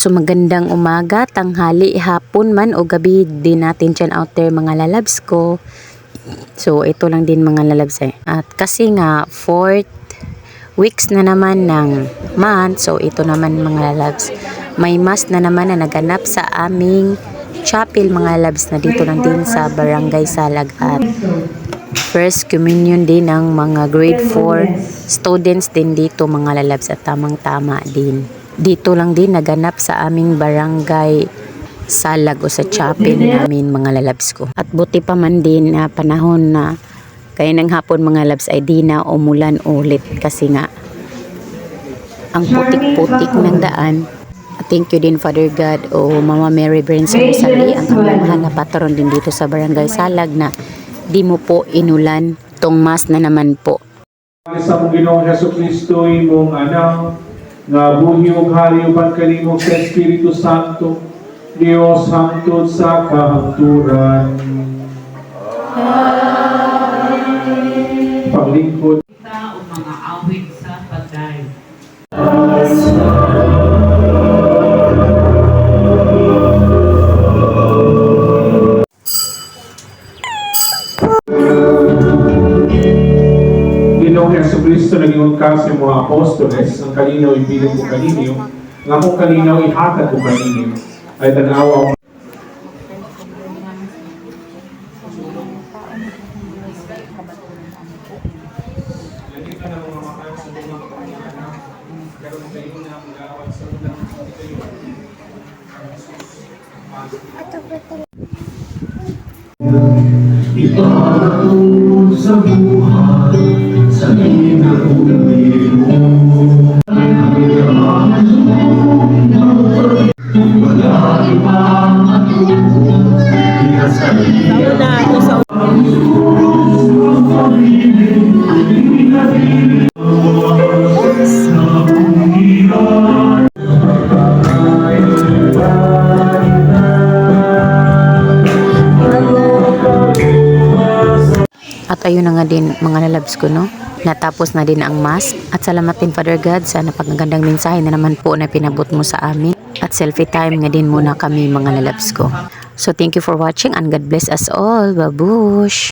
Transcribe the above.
So magandang umaga, tanghali, hapon man o gabi din natin dyan out there mga lalabs ko. So ito lang din mga lalabs eh. At kasi nga 4th weeks na naman ng month, so ito naman mga lalabs. May mass na naman na naganap sa aming chapel mga lalabs na dito lang din sa Barangay Salag at first communion din ng mga grade 4 students din dito mga lalabs at tamang-tama din. Dito lang din naganap sa aming barangay Salag o sa chapel namin mga lalabs ko. At buti pa man din na panahon na kaya ng hapon mga labs ay di na umulan ulit kasi nga ang putik-putik ng daan. Thank you din Father God o Mama Mary Brenson Sali, ang aming mahal na patron din dito sa barangay Salag na di mo po inulan tong mas na naman po. Sa mong Ginoong Jesucristo, imong anak, nga buhi ug hari uban kanimo sa Espiritu Santo, Dios hangtod sa kahangturan. Paglingkod Kita o mga awit sa pagday. Ginoong Jesucristo naging ka sa mga apostoles, ang kalinaw ipilit ko kaninyo, nga kung kalinaw ihatag ko kaninyo, ay tanawa Iparating sa buhay, sa inauli mo. Wala ibang matulog, ikasalihan sa At ayun na nga din mga lalabs ko no, natapos na din ang mass at salamat din Father God sa napakagandang mensahe na naman po na pinabot mo sa amin at selfie time nga din muna kami mga lalabs ko. So thank you for watching and God bless us all. Babush!